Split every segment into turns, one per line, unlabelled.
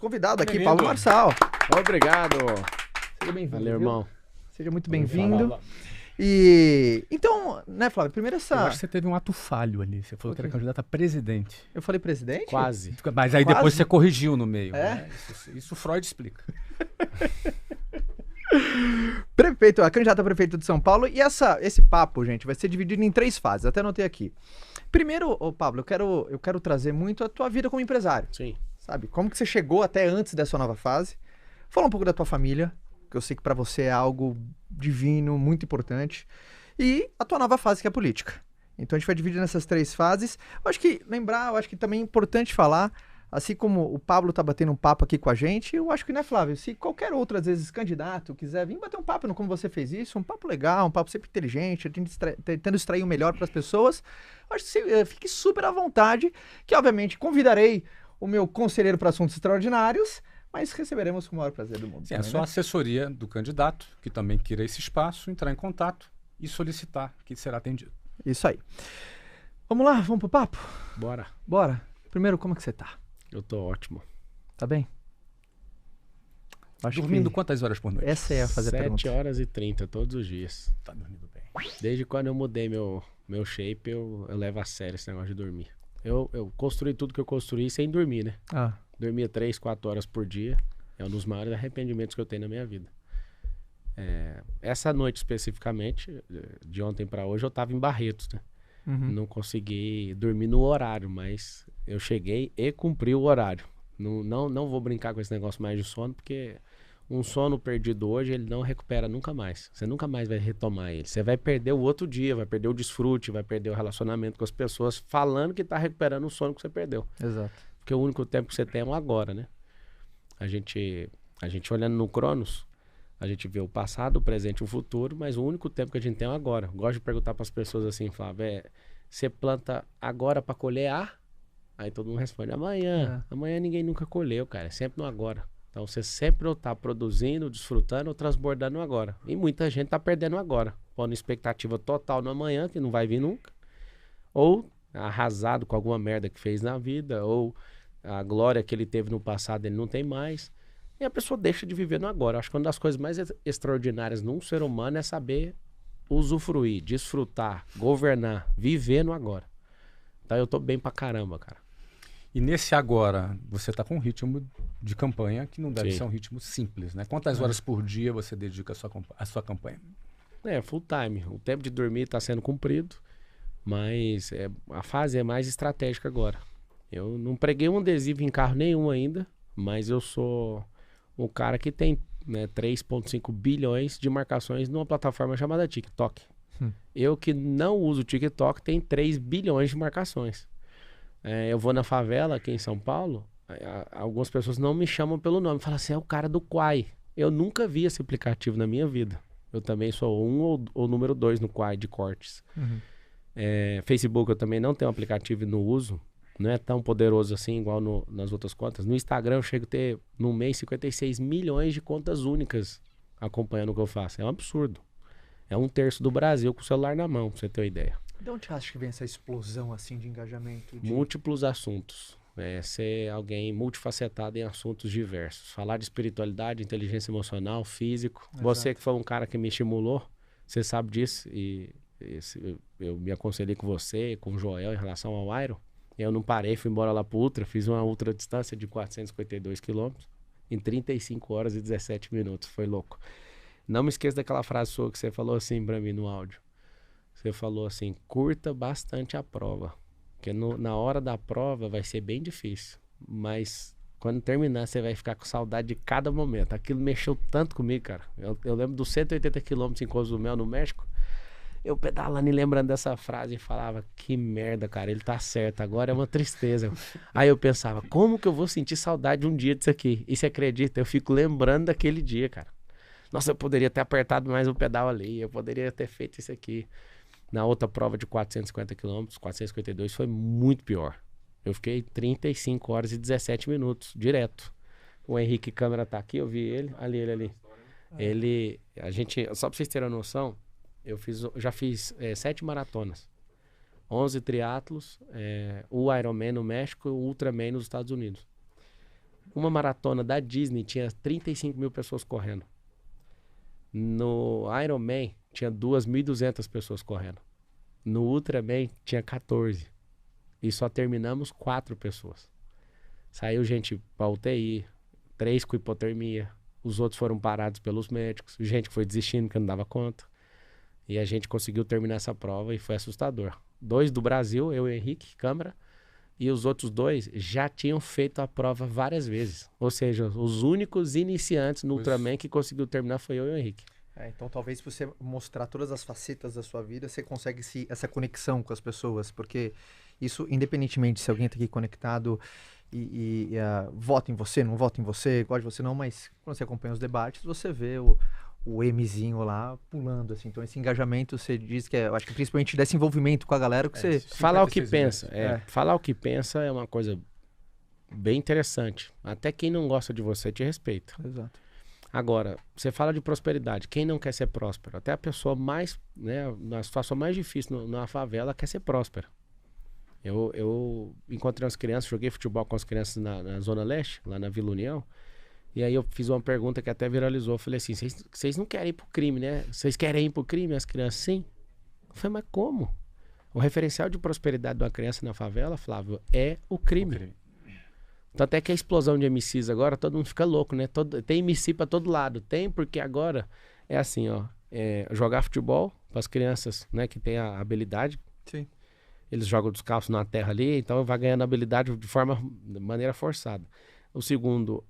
Convidado aqui, Pablo Marçal.
Obrigado.
Seja bem-vindo.
Valeu, irmão.
Seja muito bem-vindo. E então, né, Flávio, primeiro
Eu
essa...
acho que você teve um ato falho ali. Você falou que era candidato a presidente.
Eu falei presidente?
Quase.
Mas aí depois você corrigiu no meio.
É?
Né? Isso Freud explica.
Prefeito, a candidata a prefeito de São Paulo. E esse papo, gente, vai ser dividido em 3 fases. Até anotei aqui. Primeiro, Pablo, eu quero trazer muito a tua vida como empresário.
Sim.
Sabe? Como que você chegou até antes dessa nova fase? Fala um pouco da tua família, que eu sei que pra você é algo divino, muito importante. E a tua nova fase, que é a política. Então a gente vai dividir nessas 3 fases. Eu acho que também é importante falar, assim como o Pablo tá batendo um papo aqui com a gente, eu acho que, né, Flávio, se qualquer outro, às vezes, candidato quiser vir bater um papo como você fez isso, um papo legal, um papo sempre inteligente, tentando extrair o melhor para as pessoas, eu acho que você fique super à vontade, que obviamente convidarei o meu conselheiro para assuntos extraordinários, mas receberemos com o maior prazer do mundo.
Sim,
também,
é só a
né?
assessoria do candidato, que também queira esse espaço, entrar em contato e solicitar que será atendido.
Isso aí. Vamos lá, vamos pro papo?
Bora.
Bora. Primeiro, como é que você tá?
Eu tô ótimo.
Tá bem? Acho
Dormindo
que
quantas horas por noite?
essa é a fazer a
7
pergunta.
horas e 30 todos os dias.
Tá dormindo bem.
Desde quando eu mudei meu shape, eu levo a sério esse negócio de dormir. Eu construí tudo que eu construí sem dormir, né?
Ah,
Dormia 3, 4 horas por dia. É um dos maiores arrependimentos que eu tenho na minha vida. Essa noite especificamente, de ontem pra hoje, eu tava em Barretos, né?
uhum.
Não consegui dormir no horário, mas eu cheguei e cumpri o horário. Não vou brincar com esse negócio mais de sono, porque um sono perdido hoje, ele não recupera nunca mais. Você nunca mais vai retomar ele. Você vai perder o outro dia, vai perder o desfrute, vai perder o relacionamento com as pessoas, falando que tá recuperando o sono que você perdeu.
Exato.
Porque o único tempo que você tem é o agora, né? A gente olhando no Cronos, a gente vê o passado, o presente e o futuro, mas o único tempo que a gente tem é o agora. Gosto de perguntar para as pessoas assim, Flávio, você planta agora para colher? Aí todo mundo responde, amanhã. Amanhã ninguém nunca colheu, cara, é sempre no agora. Então você sempre ou tá produzindo, desfrutando ou transbordando no agora. E muita gente tá perdendo o agora, pondo expectativa total no amanhã, que não vai vir nunca, ou arrasado com alguma merda que fez na vida, ou a glória que ele teve no passado ele não tem mais. E a pessoa deixa de viver no agora. Acho que uma das coisas mais extraordinárias num ser humano é saber usufruir, desfrutar, governar, viver no agora. Então eu tô bem pra caramba, cara.
E nesse agora, você tá com um ritmo de campanha que não deve
Sim.
ser um ritmo simples, né? Quantas horas por dia você dedica à sua campanha?
Full time. O tempo de dormir tá sendo cumprido, mas a fase é mais estratégica agora. Eu não preguei um adesivo em carro nenhum ainda, mas eu sou o cara que tem 3,5 bilhões de marcações numa plataforma chamada TikTok. Eu que não uso o TikTok tem 3 bilhões de marcações. Eu vou na favela aqui em São Paulo, algumas pessoas não me chamam pelo nome, falam assim, é o cara do Quai. Eu nunca vi esse aplicativo na minha vida. Eu também sou ou número 2 no Quai de cortes.
Uhum.
Facebook eu também não tenho aplicativo e não uso. Não é tão poderoso assim, igual nas outras contas. No Instagram eu chego a ter, no mês, 56 milhões de contas únicas acompanhando o que eu faço. É um absurdo. É 1/3 do Brasil com o celular na mão, pra você ter uma ideia.
De onde você acha que vem essa explosão, assim, de engajamento?
Múltiplos assuntos. Ser alguém multifacetado em assuntos diversos. Falar de espiritualidade, inteligência emocional, físico.
Exato.
Você que foi um cara que me estimulou, você sabe disso. Eu me aconselhei com você, com o Joel, em relação ao Iron. Eu não parei, fui embora lá pro Ultra, fiz uma ultra distância de 452 quilômetros em 35 horas e 17 minutos. Foi louco. Não me esqueça daquela frase sua que você falou assim pra mim no áudio. Você falou assim, curta bastante a prova. Porque na hora da prova vai ser bem difícil. Mas quando terminar, você vai ficar com saudade de cada momento. Aquilo mexeu tanto comigo, cara. Eu lembro dos 180 quilômetros em Cozumel, no México. Eu pedalando e lembrando dessa frase e falava, que merda, cara, ele tá certo, agora é uma tristeza. Aí eu pensava, como que eu vou sentir saudade um dia disso aqui? E você acredita? Eu fico lembrando daquele dia, cara. Nossa, eu poderia ter apertado mais o pedal ali, eu poderia ter feito isso aqui. Na outra prova de 450 quilômetros, 452, foi muito pior. Eu fiquei 35 horas e 17 minutos, direto. O Henrique Câmara tá aqui, eu vi ele, ali. Só pra vocês terem uma noção, eu já fiz 7 maratonas, 11 triatlos, o Ironman no México e o Ultraman nos Estados Unidos. uma maratona da Disney tinha 35 mil pessoas correndo. No Ironman tinha 2.200 pessoas correndo. No Ultraman tinha 14. E só terminamos 4 pessoas. Saiu gente pra UTI, 3 com hipotermia. Os outros foram parados pelos médicos. Gente que foi desistindo porque não dava conta. E a gente conseguiu terminar essa prova e foi assustador. 2 do Brasil, eu e o Henrique Câmara. E os outros 2 já tinham feito a prova várias vezes. Ou seja, os únicos iniciantes no Ultraman que conseguiu terminar foi eu e o Henrique.
Então talvez você mostrar todas as facetas da sua vida, você consegue essa conexão com as pessoas. Porque isso, independentemente se alguém está aqui conectado vota em você, não vota em você, gosta de você não, mas quando você acompanha os debates, você vê o Mzinho lá pulando, assim. Então esse engajamento, você diz que eu acho que principalmente desse envolvimento com a galera que você...
Falar o que pensa. Falar o que pensa é uma coisa bem interessante. Até quem não gosta de você te respeita.
Exato.
Agora, você fala de prosperidade. Quem não quer ser próspero? Até a pessoa mais, né, na situação mais difícil na favela quer ser próspera. Eu encontrei umas crianças, joguei futebol com as crianças na Zona Leste, lá na Vila União. E aí eu fiz uma pergunta que até viralizou. Eu falei assim, vocês não querem ir pro crime, né? Vocês querem ir pro crime, as crianças? Sim. Eu falei, mas como? O referencial de prosperidade de uma criança na favela, Flávio, é o crime. Tanto é que a explosão de MCs agora, todo mundo fica louco, né? Tem MC pra todo lado. Tem, porque agora é assim, ó. Jogar futebol para as crianças, né, que tem a habilidade.
Sim.
Eles jogam descalço na terra ali, então vai ganhando habilidade de maneira forçada. O segundo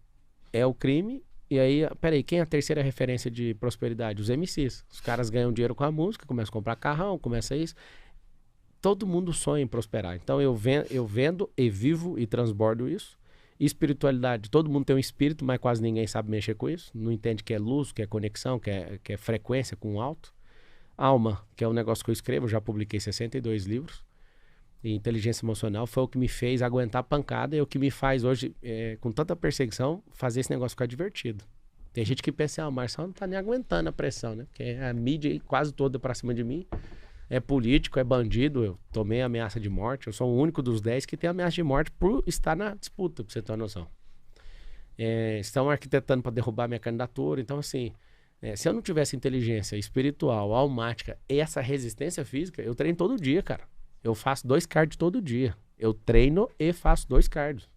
é o crime. E aí, peraí, quem é a terceira referência de prosperidade? Os MCs. Os caras ganham dinheiro com a música, começam a comprar carrão, começa isso. Todo mundo sonha em prosperar. Então eu vendo e vivo e transbordo isso. Espiritualidade, todo mundo tem um espírito, mas quase ninguém sabe mexer com isso. Não entende que é luz, que é conexão, que é frequência com o alto. Alma, que é um negócio que eu escrevo, já publiquei 62 livros. E inteligência emocional foi o que me fez aguentar a pancada e o que me faz hoje, com tanta perseguição, fazer esse negócio ficar divertido. Tem gente que pensa, o Marcelo não tá nem aguentando a pressão, né? Porque a mídia quase toda pra cima de mim. É político, é bandido, eu tomei ameaça de morte. Eu sou o único dos 10 que tem ameaça de morte por estar na disputa, pra você ter uma noção. Estão arquitetando para derrubar minha candidatura. Então, assim, se eu não tivesse inteligência espiritual, almática e essa resistência física, eu treino todo dia, cara. Eu faço 2 cardio todo dia. Eu treino e faço 2 cardios.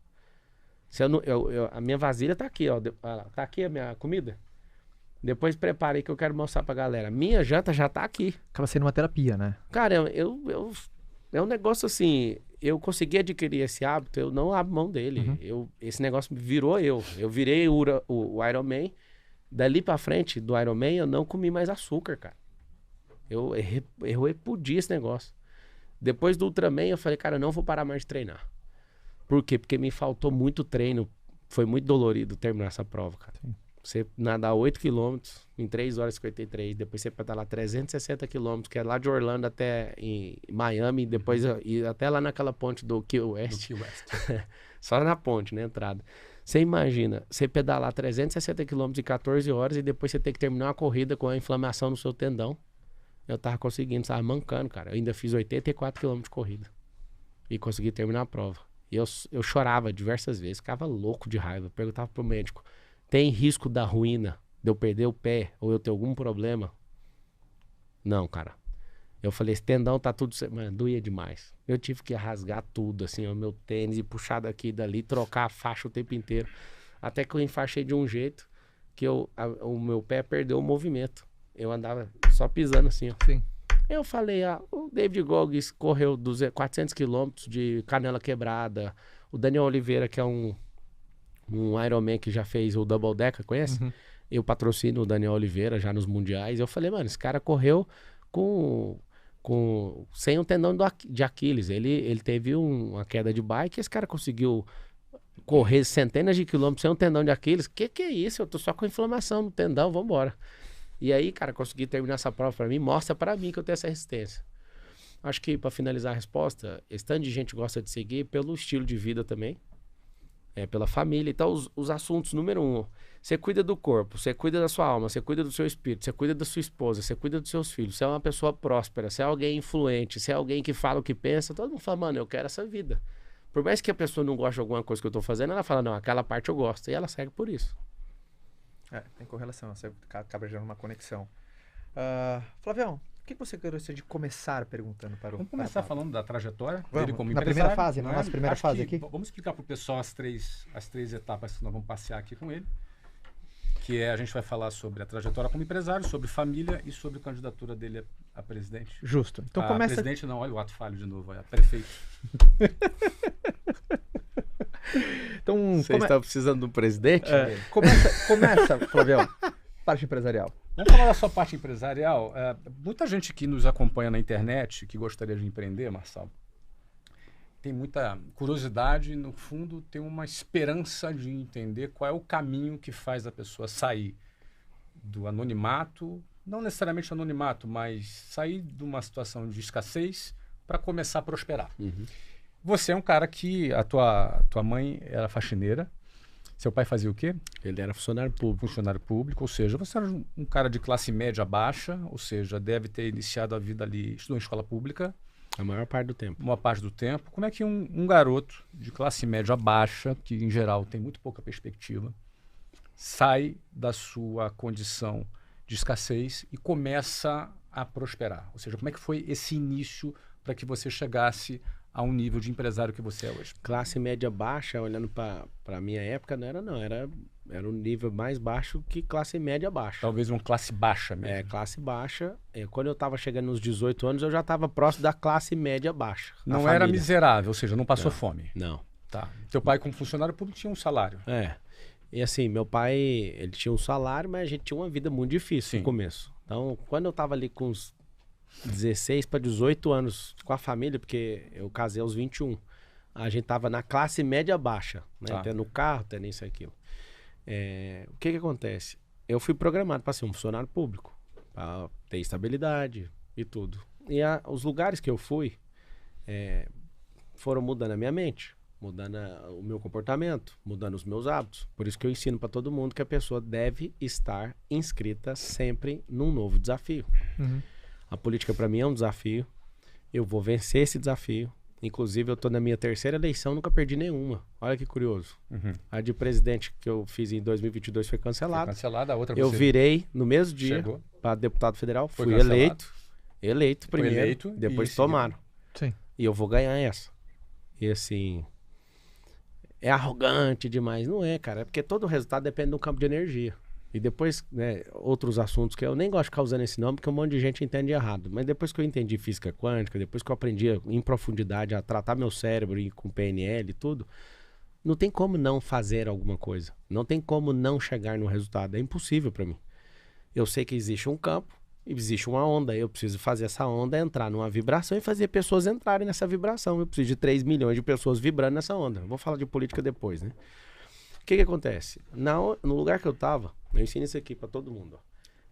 A minha vasilha tá aqui, ó. Tá aqui a minha comida. Depois preparei que eu quero mostrar pra galera. Minha janta já tá aqui.
Acaba sendo uma terapia, né?
Cara, é um negócio assim... Eu consegui adquirir esse hábito, eu não abro mão dele. Esse negócio virou eu. Eu virei o Ironman. Dali pra frente do Ironman, eu não comi mais açúcar, cara. Eu repudi esse negócio. Depois do Ultraman, eu falei, cara, eu não vou parar mais de treinar. Por quê? Porque me faltou muito treino. Foi muito dolorido terminar essa prova, cara. Sim. Você nadar 8 km em 3 horas e 53, depois você pedalar 360 km, que é lá de Orlando até em Miami, depois ir até lá naquela ponte do Key West. Só na ponte, na entrada. Você imagina, você pedalar 360 km em 14 horas e depois você ter que terminar uma corrida com a inflamação no seu tendão. Eu tava conseguindo, tava mancando, cara. Eu ainda fiz 84 km de corrida. E consegui terminar a prova. E eu chorava diversas vezes, ficava louco de raiva. Perguntava pro médico, tem risco da ruína, de eu perder o pé ou eu ter algum problema? Não, cara. Eu falei, esse tendão tá tudo... Mano, doía demais. Eu tive que rasgar tudo, assim, o meu tênis, e puxar daqui e dali, trocar a faixa o tempo inteiro. Até que eu enfaixei de um jeito que o meu pé perdeu o movimento. Eu andava só pisando assim, ó.
Sim.
Eu falei, o David Goggins correu 400 quilômetros de canela quebrada. O Daniel Oliveira, que é um Ironman que já fez o Double Decker, conhece? Eu patrocino o Daniel Oliveira já nos mundiais. Eu falei, mano, esse cara correu sem o tendão de Aquiles. Ele teve uma queda de bike e esse cara conseguiu correr centenas de quilômetros sem um tendão de Aquiles. Que é isso? Eu tô só com inflamação no tendão, vambora. E aí, cara, consegui terminar essa prova pra mim, mostra pra mim que eu tenho essa resistência. Acho que pra finalizar a resposta, esse tanto de gente gosta de seguir pelo estilo de vida também, pela família. Então, os assuntos, número 1, você cuida do corpo, você cuida da sua alma, você cuida do seu espírito, você cuida da sua esposa, você cuida dos seus filhos, você é uma pessoa próspera, você é alguém influente, você é alguém que fala o que pensa, todo mundo fala, mano, eu quero essa vida. Por mais que a pessoa não goste de alguma coisa que eu tô fazendo, ela fala, não, aquela parte eu gosto. E ela segue por isso.
Tem correlação, você acaba gerando uma conexão. Flavião, o que você gostaria de começar perguntando para o...
Vamos começar falando da trajetória
Vamos,
dele como
na
empresário.
primeira fase,
né?
na nossa primeira
Acho
fase
que
aqui.
Vamos explicar para o pessoal as três etapas que nós vamos passear aqui com ele. Que é, a gente vai falar sobre a trajetória como empresário, sobre família e sobre a candidatura dele a presidente.
Justo. Então começa...
Presidente não, olha o ato falho de novo, é prefeito.
Então,
Você está precisando de um presidente?
Começa, Flavião, parte empresarial.
Vamos falar da sua parte empresarial. Muita gente que nos acompanha na internet, que gostaria de empreender, Marçal, tem muita curiosidade, no fundo, tem uma esperança de entender qual é o caminho que faz a pessoa sair do anonimato, não necessariamente anonimato, mas sair de uma situação de escassez para começar a prosperar.
Uhum.
Você é um cara que a tua mãe era faxineira, seu pai fazia o quê?
Ele era funcionário público.
Funcionário público, ou seja, você era um cara de classe média baixa, ou seja, deve ter iniciado a vida ali, estudou em escola pública.
A maior parte do tempo.
Uma parte do tempo. Como é que um garoto de classe média baixa, que em geral tem muito pouca perspectiva, sai da sua condição de escassez e começa a prosperar? Ou seja, como é que foi esse início para que você chegasse a um nível de empresário que você é hoje?
Classe média baixa, olhando para a minha época, era um nível mais baixo que classe média baixa.
Talvez uma classe baixa mesmo.
Classe baixa. Quando eu estava chegando nos 18 anos, eu já estava próximo da classe média baixa.
Não era miserável, ou seja, não passou fome.
Não.
Tá. Teu pai, como funcionário público, tinha um salário.
E assim, meu pai, ele tinha um salário, mas a gente tinha uma vida muito difícil no começo. Então, quando eu estava ali com uns 16 para 18 anos com a família, porque eu casei aos 21, a gente tava na classe média baixa, né? Tendo carro, tendo isso e aquilo. O que acontece? Eu fui programado para ser um funcionário público, para ter estabilidade e tudo. E os lugares que eu fui foram mudando a minha mente, mudando o meu comportamento, mudando os meus hábitos. Por isso que eu ensino para todo mundo que a pessoa deve estar inscrita sempre num novo desafio.
Uhum.
A política para mim é um desafio. Eu vou vencer esse desafio. Inclusive, eu estou na minha terceira eleição, nunca perdi nenhuma. Olha que curioso.
Uhum.
A de presidente que eu fiz em 2022 foi cancelada.
Foi cancelada, a outra
eu virei no mesmo dia
chegou
para deputado federal.
Foi
fui
cancelado.
eleito primeiro,
foi eleito
depois tomaram.
Sim.
E eu vou ganhar essa. E assim, é arrogante demais. Não é, cara. É porque todo o resultado depende do campo de energia. E depois, né, outros assuntos que eu nem gosto de ficar usando esse nome, porque um monte de gente entende errado. Mas depois que eu entendi física quântica, depois que eu aprendi em profundidade a tratar meu cérebro e com PNL e tudo, não tem como não fazer alguma coisa. Não tem como não chegar no resultado. É impossível para mim. Eu sei que existe um campo, existe uma onda. Eu preciso fazer essa onda entrar numa vibração e fazer pessoas entrarem nessa vibração. Eu preciso de 3 milhões de pessoas vibrando nessa onda. Vou falar de política depois, né? O que acontece? No lugar que eu tava, eu ensino isso aqui para todo mundo. Ó.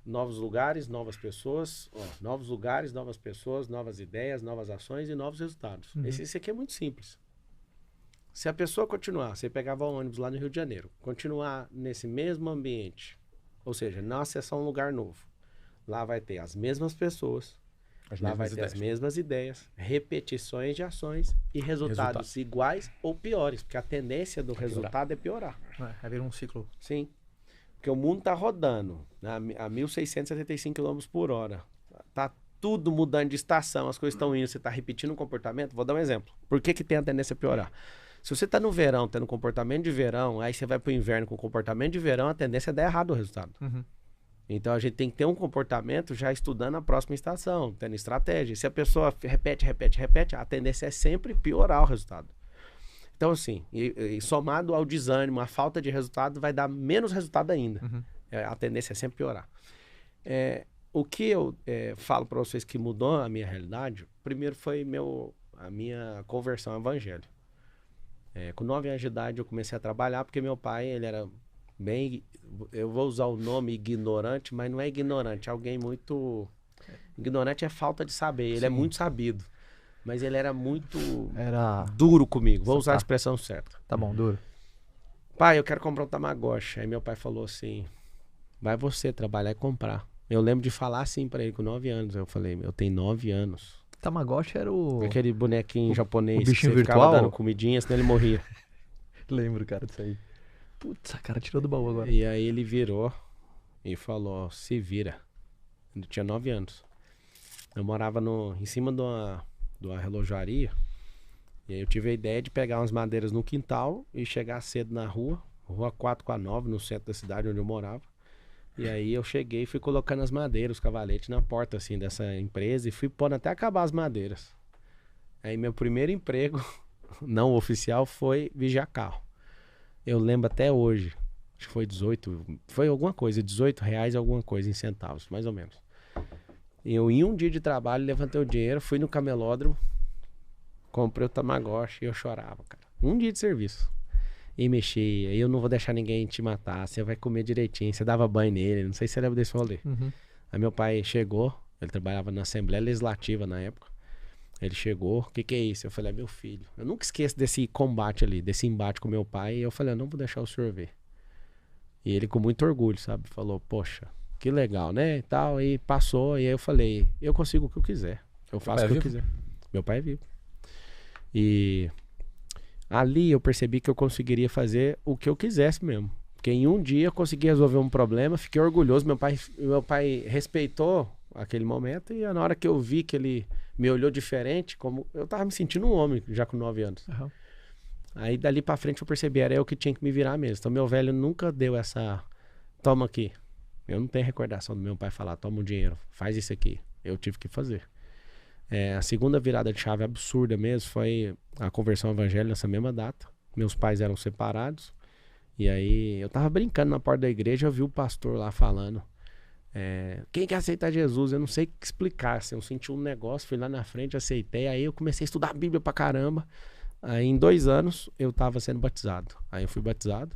Novos lugares, novas pessoas. Novos lugares, novas pessoas, novas ideias, novas ações e novos resultados.
Uhum.
Esse aqui é muito simples. Se a pessoa continuar, você pegava o ônibus lá no Rio de Janeiro, continuar nesse mesmo ambiente, ou seja, não acessar um lugar novo, lá vai ter as mesmas pessoas, lá vai ter as mesmas ideias, repetições de ações e resultados iguais ou piores, porque a tendência do resultado é piorar.
É vir um ciclo.
Sim. Porque o mundo está rodando a 1.675 km por hora. Tá tudo mudando de estação, as coisas estão indo, você está repetindo um comportamento. Vou dar um exemplo. Por que tem a tendência a piorar? Se você está no verão, tendo comportamento de verão, aí você vai para o inverno com comportamento de verão, a tendência é dar errado o resultado.
Uhum.
Então a gente tem que ter um comportamento já estudando a próxima estação, tendo estratégia. Se a pessoa repete, a tendência é sempre piorar o resultado. Então assim, e somado ao desânimo, a falta de resultado vai dar menos resultado ainda.
Uhum.
A tendência é sempre piorar. O que eu falo para vocês que mudou a minha realidade, primeiro foi a minha conversão ao evangelho. Com 9 anos de idade eu comecei a trabalhar porque meu pai, ele era bem, eu vou usar o nome ignorante, mas não é ignorante, é alguém muito... Ignorante é falta de saber, ele é muito sabido. Mas ele era muito duro comigo, vou usar a expressão certa.
Tá bom, duro.
Pai, eu quero comprar um Tamagotchi. Aí meu pai falou assim, vai você trabalhar e comprar. Eu lembro de falar assim pra ele com 9 anos. Eu falei, eu tenho 9 anos.
Tamagotchi era o...
Aquele bonequinho japonês
o bichinho
que você ficava
virtual?
dando comidinha, senão ele morria.
Lembro, cara, disso aí. Putz, a cara tirou do baú agora.
E aí ele virou e falou, se vira. Eu tinha 9 anos. Eu morava em cima de uma relojaria. E aí eu tive a ideia de pegar umas madeiras no quintal e chegar cedo na rua 4 com a 9, no centro da cidade onde eu morava. E aí eu cheguei e fui colocando as madeiras, os cavaletes na porta assim dessa empresa e fui pondo até acabar as madeiras. Aí meu primeiro emprego não oficial foi vigiar carro. Eu lembro até hoje, acho que foi 18, foi alguma coisa, R$18 alguma coisa em centavos, mais ou menos. Eu em um dia de trabalho levantei o dinheiro, fui no camelódromo, comprei o Tamagotchi e eu chorava, cara. Um dia de serviço. E mexia, eu não vou deixar ninguém te matar, você vai comer direitinho, você dava banho nele, não sei se você lembra desse rolê.
Uhum.
Aí meu pai chegou, ele trabalhava na Assembleia Legislativa na época, ele chegou, o que é isso? Eu falei, é meu filho. Eu nunca esqueço desse combate ali, desse embate com meu pai, e eu falei, eu não vou deixar o senhor ver. E ele com muito orgulho, sabe, falou, poxa, que legal, né, e tal, e passou, e aí eu falei, eu consigo o que eu quiser, eu faço o que eu quiser. Meu pai é vivo. E... ali eu percebi que eu conseguiria fazer o que eu quisesse mesmo. Porque em um dia eu consegui resolver um problema, fiquei orgulhoso. Meu pai respeitou aquele momento e na hora que eu vi que ele me olhou diferente, como eu tava me sentindo um homem já com 9 anos.
Uhum.
Aí dali pra frente eu percebi, era eu que tinha que me virar mesmo. Então meu velho nunca deu essa, toma aqui. Eu não tenho recordação do meu pai falar, toma o dinheiro, faz isso aqui. Eu tive que fazer. A segunda virada de chave absurda mesmo foi a conversão ao evangelho nessa mesma data. Meus pais eram separados. E aí eu tava brincando na porta da igreja, eu vi o pastor lá falando. Quem quer aceitar Jesus? Eu não sei explicar. Assim, eu senti um negócio, fui lá na frente, aceitei. Aí eu comecei a estudar a Bíblia pra caramba. Aí em 2 anos eu tava sendo batizado. Aí eu fui batizado.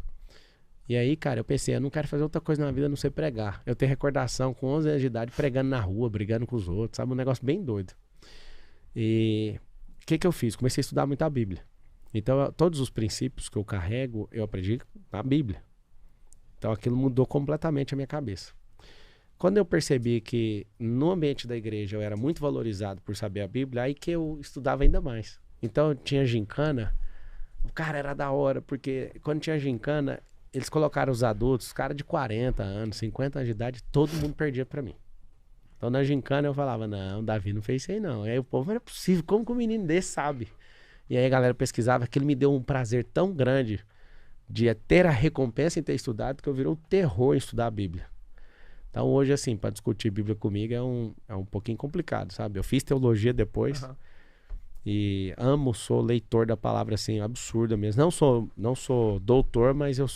E aí, cara, eu pensei, eu não quero fazer outra coisa na vida a não ser pregar. Eu tenho recordação com 11 anos de idade, pregando na rua, brigando com os outros, sabe? Um negócio bem doido. E o que eu fiz? Comecei a estudar muito a Bíblia. Então, todos os princípios que eu carrego, eu aprendi na Bíblia. Então, aquilo mudou completamente a minha cabeça. Quando eu percebi que no ambiente da igreja eu era muito valorizado por saber a Bíblia, aí que eu estudava ainda mais. Então, eu tinha gincana, o cara era da hora, porque quando tinha gincana, eles colocaram os adultos, os caras de 40 anos, 50 anos de idade, todo mundo perdia pra mim. Então na gincana eu falava, não, Davi não fez isso aí não. E aí o povo, não é possível, como que um menino desse sabe? E aí a galera pesquisava, aquilo me deu um prazer tão grande de ter a recompensa em ter estudado, que eu virei um terror em estudar a Bíblia. Então hoje assim, para discutir Bíblia comigo é um pouquinho complicado, sabe? Eu fiz teologia depois e sou leitor da palavra assim, absurda mesmo. Não sou doutor, mas eu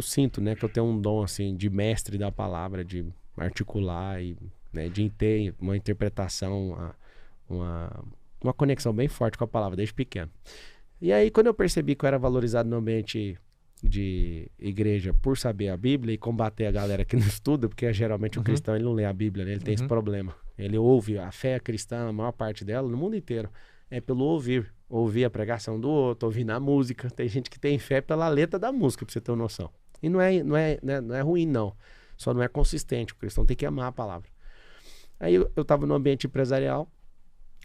sinto, né, que eu tenho um dom assim de mestre da palavra, de articular e, né, de ter uma interpretação, uma conexão bem forte com a palavra desde pequeno. E aí quando eu percebi que eu era valorizado no ambiente de igreja por saber a Bíblia e combater a galera que não estuda, porque geralmente o cristão ele não lê a Bíblia, né? Ele tem esse problema. Ele ouve a fé cristã, a maior parte dela, no mundo inteiro, é pelo ouvir a pregação do outro, ouvir na música. Tem gente que tem fé pela letra da música, pra você ter uma noção. E não é ruim, não. Só não é consistente. O cristão tem que amar a palavra. Aí eu tava no ambiente empresarial,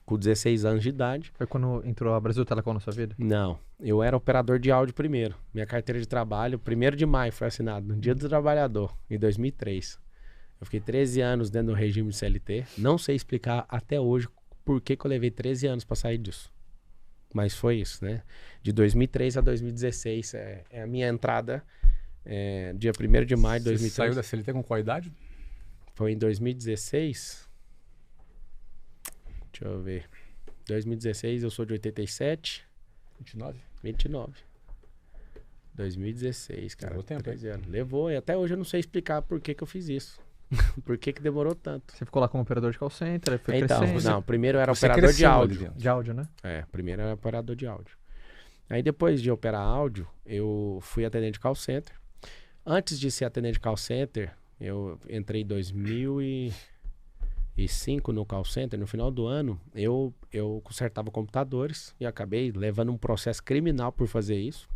com 16 anos de idade.
Foi quando entrou a Brasil Telecom na sua vida?
Não, eu era operador de áudio primeiro. Minha carteira de trabalho, 1º de maio foi assinado, no Dia do Trabalhador, em 2003. Eu fiquei 13 anos dentro do regime de CLT. Não sei explicar até hoje por que eu levei 13 anos para sair disso. Mas foi isso, né? De 2003 a 2016 é a minha entrada, dia 1º de maio de 2003.
Você saiu da CLT com qual idade?
Foi em 2016. Deixa eu ver. 2016, eu sou de 87. 29. 2016, cara.
Levou tempo,
13 anos. Levou, e até hoje eu não sei explicar por que eu fiz isso. Por que demorou tanto.
Você ficou lá como operador de call center, foi
então,
crescendo.
não, primeiro eu era operador de áudio.
De áudio, né?
Primeiro era operador de áudio. Aí depois de operar áudio, eu fui atendente de call center. Antes de ser atendente de call center, eu entrei em 2005 no call center. No final do ano, eu consertava computadores e acabei levando um processo criminal por fazer isso.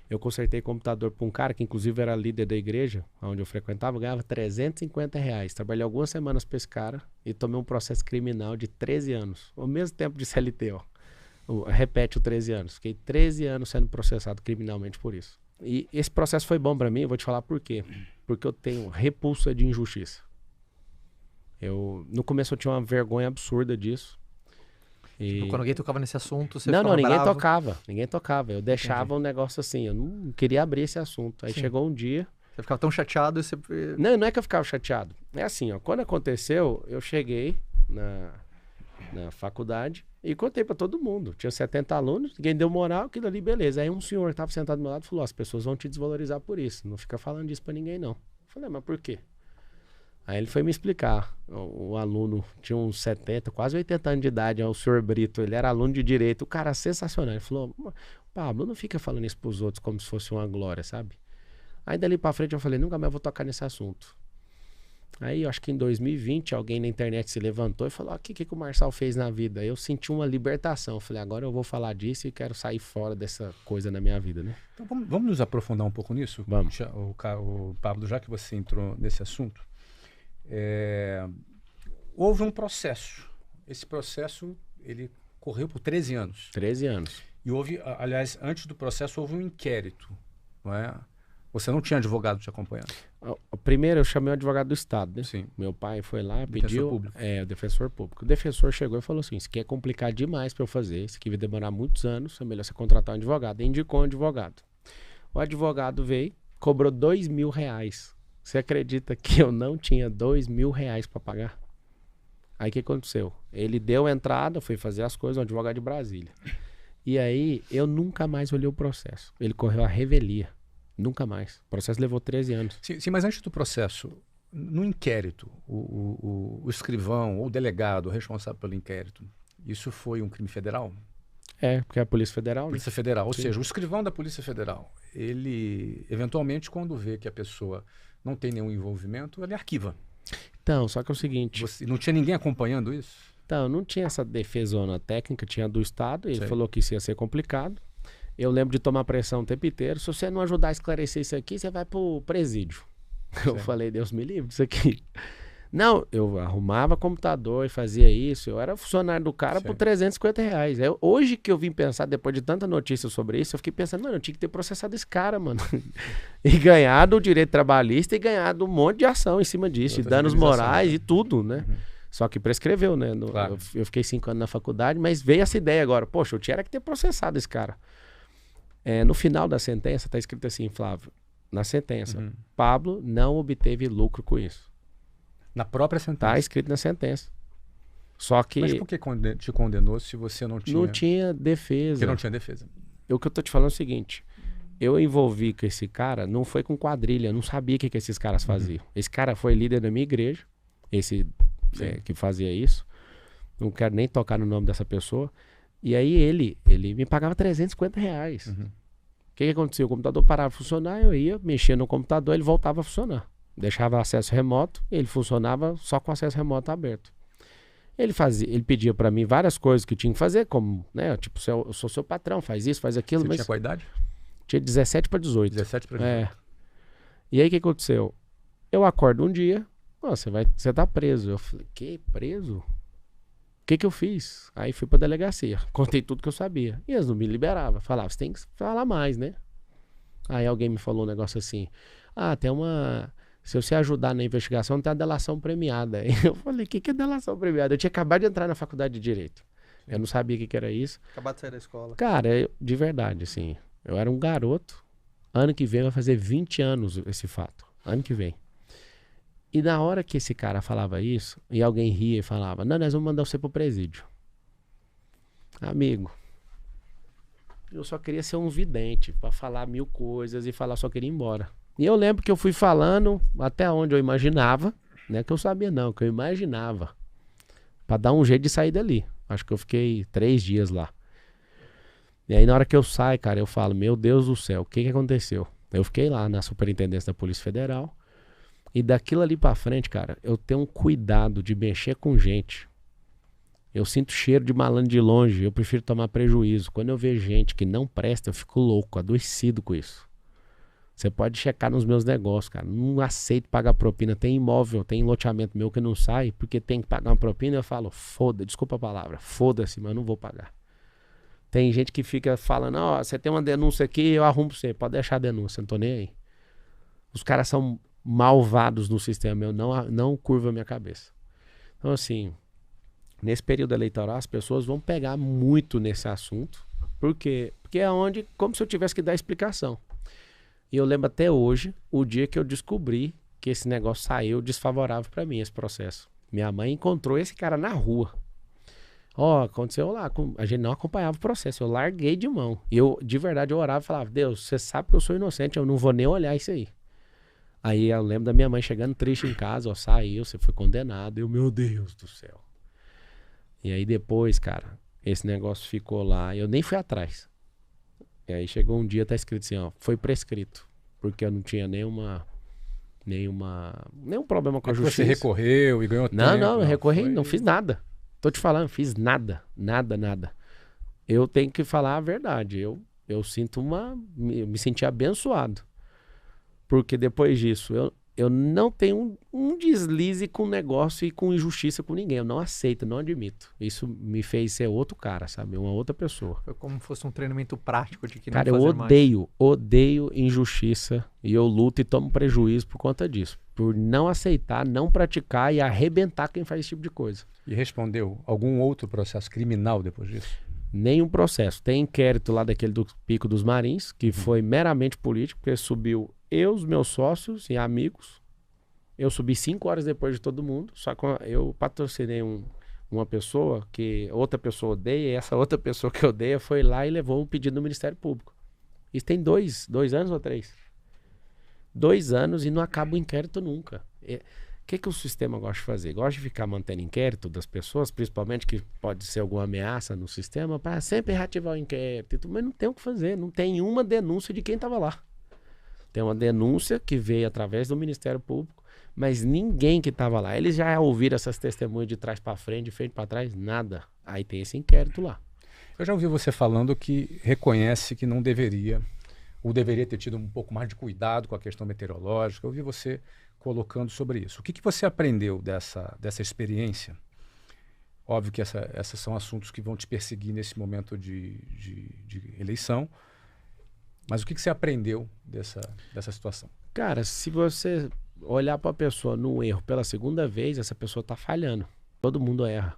Eu consertei computador para um cara que inclusive era líder da igreja, onde eu frequentava, ganhava R$ 350. Trabalhei algumas semanas para esse cara e tomei um processo criminal de 13 anos. Ao mesmo tempo de CLT, ó. Repete o 13 anos. Fiquei 13 anos sendo processado criminalmente por isso. E esse processo foi bom para mim, eu vou te falar por quê. Porque eu tenho repulsa de injustiça. No começo eu tinha uma vergonha absurda disso. E...
Tipo, quando alguém tocava nesse assunto, você
não,
ficava
ninguém
bravo?
tocava. Ninguém tocava. Eu deixava um negócio assim, eu não queria abrir esse assunto. Aí
Sim.
chegou um dia...
Você ficava tão chateado e você...
Não é que eu ficava chateado. É assim, ó, quando aconteceu, eu cheguei na faculdade e contei pra todo mundo. Tinha 70 alunos, ninguém deu moral, aquilo ali, beleza. Aí um senhor que tava sentado do meu lado falou, as pessoas vão te desvalorizar por isso. Não fica falando disso pra ninguém, não. Eu falei, mas por quê? Aí ele foi me explicar. O aluno tinha uns 70, quase 80 anos de idade, o senhor Brito, ele era aluno de direito, o cara sensacional. Ele falou, Pablo, não fica falando isso pros outros como se fosse uma glória, sabe? Aí dali pra frente eu falei, nunca mais vou tocar nesse assunto. Aí eu acho que em 2020 alguém na internet se levantou e falou, o que o Marçal fez na vida? Eu senti uma libertação. Eu falei, agora eu vou falar disso e quero sair fora dessa coisa na minha vida, né?
Então vamos nos aprofundar um pouco nisso?
Vamos.
O Pablo, já que você entrou nesse assunto, houve um processo. Esse processo, ele correu por 13 anos.
13 anos.
E houve, aliás, antes do processo houve um inquérito, não é? Você não tinha advogado te acompanhando?
Primeiro eu chamei o advogado do Estado, né?
Sim.
Meu pai foi lá,
Defensor
pediu...
público.
O defensor público. O defensor chegou e falou assim, isso aqui é complicado demais para eu fazer, isso aqui vai demorar muitos anos, é melhor você contratar um advogado. E indicou um advogado. O advogado veio, cobrou R$ 2.000. Você acredita que eu não tinha R$ 2.000 para pagar? Aí o que aconteceu? Ele deu entrada, foi fazer as coisas, um advogado de Brasília. E aí eu nunca mais olhei o processo. Ele correu a revelia. Nunca mais. O processo levou 13 anos.
Sim, mas antes do processo, no inquérito, o escrivão ou o delegado responsável pelo inquérito, isso foi um crime federal?
Porque é a Polícia Federal, né?
Polícia Federal, ou
Sim.
seja, o escrivão da Polícia Federal, ele, eventualmente, quando vê que a pessoa não tem nenhum envolvimento, ele arquiva.
Então, só que é o seguinte...
Não tinha ninguém acompanhando isso?
Então, não tinha essa defesona técnica, tinha do Estado, ele
Sei.
falou que isso ia ser complicado. Eu lembro de tomar pressão o tempo inteiro. Se você não ajudar a esclarecer isso aqui, você vai pro presídio. Eu
Sei.
falei, Deus me livre disso aqui. Não, eu arrumava computador e fazia isso. Eu era funcionário do cara por R$ 350. Hoje que eu vim pensar, depois de tanta notícia sobre isso, eu fiquei pensando, mano, eu tinha que ter processado esse cara, mano. E ganhado o direito trabalhista e ganhado um monte de ação em cima disso, de danos morais e tudo, né?
Uhum.
Só que prescreveu, né?
Claro.
Eu fiquei 5 anos na faculdade, mas veio essa ideia agora. Poxa, eu tinha que ter processado esse cara. No final da sentença, tá escrito assim, Flávio, na sentença, Pablo não obteve lucro com isso.
Na própria sentença?
Tá escrito na sentença. Só que
Mas por que te condenou se você não tinha...
não tinha defesa.
Porque não tinha defesa.
O que eu tô te falando é o seguinte, eu envolvi com esse cara, não foi com quadrilha, eu não sabia o que esses caras faziam. Esse cara foi líder da minha igreja, que fazia isso. Não quero nem tocar no nome dessa pessoa. E aí ele me pagava R$ 350. O que acontecia? O computador parava de funcionar, eu ia, mexia no computador, ele voltava a funcionar. Deixava acesso remoto, ele funcionava só com acesso remoto aberto. Ele pedia pra mim várias coisas que tinha que fazer, como, né, tipo, eu sou seu patrão, faz isso, faz aquilo.
Você
Mas
tinha qual idade?
tinha 17 para 18.
17 para 18.
E aí o que aconteceu? Eu acordo um dia, você tá preso. Eu falei, que preso? O que eu fiz? Aí fui pra delegacia, contei tudo que eu sabia. E eles não me liberavam. Falavam, você tem que falar mais, né? Aí alguém me falou um negócio assim, tem uma... Se você ajudar na investigação, tem a delação premiada. Aí eu falei, o que é delação premiada? Eu tinha acabado de entrar na faculdade de Direito. Eu não sabia o que era isso.
Acabado de sair da escola.
Cara, de verdade, assim, eu era um garoto. Ano que vem vai fazer 20 anos esse fato. Ano que vem. E na hora que esse cara falava isso, e alguém ria e falava, não, nós vamos mandar você pro presídio. Amigo, eu só queria ser um vidente, pra falar 1000 coisas e falar, só queria ir embora. E eu lembro que eu fui falando até onde eu imaginava, não é que eu sabia não, que eu imaginava, pra dar um jeito de sair dali. Acho que eu fiquei 3 dias lá. E aí na hora que eu saio, cara, eu falo, meu Deus do céu, o que aconteceu? Eu fiquei lá na Superintendência da Polícia Federal. E daquilo ali pra frente, cara, eu tenho um cuidado de mexer com gente. Eu sinto cheiro de malandro de longe, eu prefiro tomar prejuízo. Quando eu vejo gente que não presta, eu fico louco, adoecido com isso. Você pode checar nos meus negócios, cara. Não aceito pagar propina. Tem imóvel, tem loteamento meu que não sai, porque tem que pagar uma propina. Eu falo, desculpa a palavra, foda-se, mas eu não vou pagar. Tem gente que fica falando, ó, você tem uma denúncia aqui, eu arrumo pra você. Pode deixar a denúncia, não tô nem aí. Os caras são malvados no sistema, eu não curvo a minha cabeça. Então, assim, nesse período eleitoral, as pessoas vão pegar muito nesse assunto. Por quê? Porque é onde, como se eu tivesse que dar explicação. E eu lembro até hoje, o dia que eu descobri que esse negócio saiu desfavorável para mim, esse processo. Minha mãe encontrou esse cara na rua. Ó, aconteceu lá, a gente não acompanhava o processo, eu larguei de mão. E eu, de verdade, eu orava e falava, Deus, você sabe que eu sou inocente, eu não vou nem olhar isso aí. Aí eu lembro da minha mãe chegando triste em casa, ó, saiu, você foi condenado. Eu, meu Deus do céu. E aí depois, cara, esse negócio ficou lá, eu nem fui atrás. E aí chegou um dia, tá escrito assim, ó, foi prescrito, porque eu não tinha nenhum problema com a justiça.
Você recorreu e ganhou tempo?
Não, eu recorri, não fiz nada. Tô te falando, fiz nada. Eu tenho que falar a verdade, eu me senti abençoado, porque depois disso, eu não tenho um deslize com negócio e com injustiça com ninguém. Eu não aceito, não admito. Isso me fez ser outro cara, sabe? Uma outra pessoa.
Foi como se fosse um treinamento prático de que
cara,
não fazer
eu odeio injustiça e eu luto e tomo prejuízo por conta disso. Por não aceitar, não praticar e arrebentar quem faz esse tipo de coisa.
E respondeu algum outro processo criminal depois disso?
Nenhum processo. Tem inquérito lá daquele do Pico dos Marins, que foi meramente político, porque subiu eu, os meus sócios e amigos. Eu subi 5 horas depois de todo mundo, só que eu patrocinei uma pessoa que outra pessoa odeia, e essa outra pessoa que odeia foi lá e levou um pedido no Ministério Público. Isso tem 2 anos ou 3? 2 anos e não acaba o inquérito nunca. O que o sistema gosta de fazer? Gosta de ficar mantendo inquérito das pessoas, principalmente que pode ser alguma ameaça no sistema, para sempre reativar o inquérito. Mas não tem o que fazer, não tem uma denúncia de quem estava lá. Tem uma denúncia que veio através do Ministério Público, mas ninguém que estava lá. Eles já ouviram essas testemunhas de trás para frente, de frente para trás, nada. Aí tem esse inquérito lá.
Eu já ouvi você falando que reconhece que não deveria, ou deveria ter tido um pouco mais de cuidado com a questão meteorológica. Eu ouvi você colocando sobre isso. O que você aprendeu dessa experiência? Óbvio que esses são assuntos que vão te perseguir nesse momento de eleição, mas o que você aprendeu dessa situação?
Cara, se você olhar para a pessoa no erro pela segunda vez, essa pessoa está falhando. Todo mundo erra.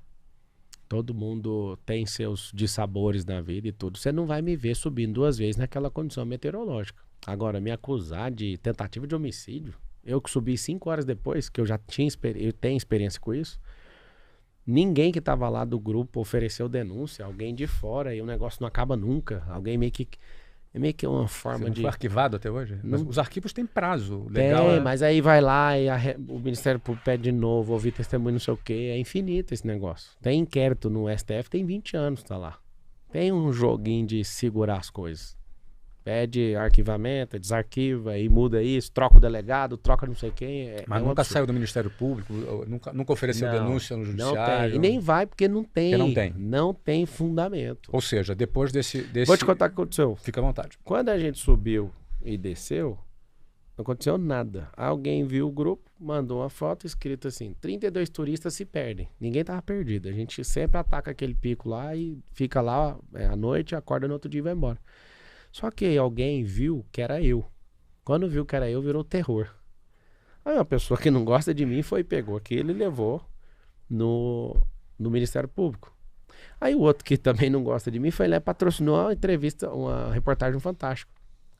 Todo mundo tem seus dissabores na vida e tudo. Você não vai me ver subindo 2 vezes naquela condição meteorológica. Agora, me acusar de tentativa de homicídio, eu que subi 5 horas depois, que eu já tinha eu tenho experiência com isso, ninguém que estava lá do grupo ofereceu denúncia, alguém de fora, e o negócio não acaba nunca. Alguém meio que uma forma
Você não foi arquivado até hoje?
Não.
Os arquivos têm prazo legal.
Tem, mas aí vai lá e o Ministério Público pede de novo, ouvir testemunho, não sei o quê. É infinito esse negócio. Tem inquérito no STF, tem 20 anos, tá lá. Tem um joguinho de segurar as coisas. Pede arquivamento, desarquiva e muda isso, troca o delegado, troca não sei quem.
Mas nunca saiu do Ministério Público, nunca ofereceu denúncia no Judiciário?
Não tem. E nem vai porque não tem.
Porque não tem.
Não tem fundamento.
Ou seja, depois desse...
Vou te contar o que aconteceu.
Fica à vontade.
Quando a gente subiu e desceu, não aconteceu nada. Alguém viu o grupo, mandou uma foto escrita assim, 32 turistas se perdem. Ninguém tava perdido. A gente sempre ataca aquele pico lá e fica lá à noite, acorda no outro dia e vai embora. Só que alguém viu que era eu. Quando viu que era eu, virou terror. Aí uma pessoa que não gosta de mim pegou aquilo e levou no Ministério Público. Aí o outro que também não gosta de mim foi lá e patrocinou uma entrevista, uma reportagem no Fantástico.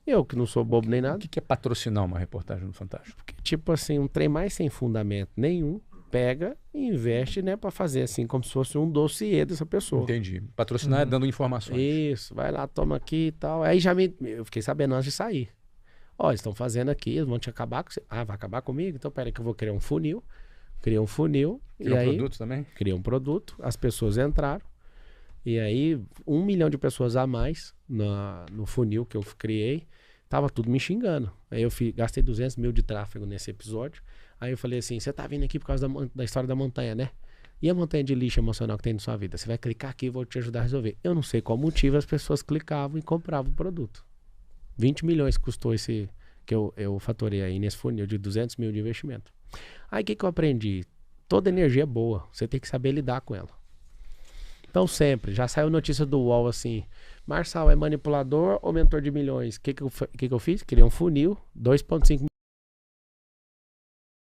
Eu que não sou bobo nem nada.
O que é patrocinar uma reportagem no Fantástico?
Porque, tipo assim, um trem mais sem fundamento nenhum, pega e investe, né, pra fazer assim, como se fosse um dossiê dessa pessoa.
Entendi. Patrocinar é dando informações.
Isso, vai lá, toma aqui e tal. Aí eu fiquei sabendo antes de sair. Ó, eles estão fazendo aqui, eles vão te acabar com você. Ah, vai acabar comigo? Então peraí que eu vou criar um funil. Criei um funil.
Criou um produto também?
Criei um produto, as pessoas entraram. E aí, 1 milhão de pessoas a mais no funil que eu criei, tava tudo me xingando. Aí eu gastei 200 mil de tráfego nesse episódio. Aí eu falei assim, você tá vindo aqui por causa da história da montanha, né? E a montanha de lixo emocional que tem na sua vida? Você vai clicar aqui e vou te ajudar a resolver. Eu não sei qual motivo as pessoas clicavam e compravam o produto. 20 milhões custou esse que eu fatorei aí nesse funil de 200 mil de investimento. Aí o que eu aprendi? Toda energia é boa, você tem que saber lidar com ela. Então sempre, já saiu notícia do UOL assim, Marçal é manipulador ou mentor de milhões? O que eu fiz? Criei um funil, 2,5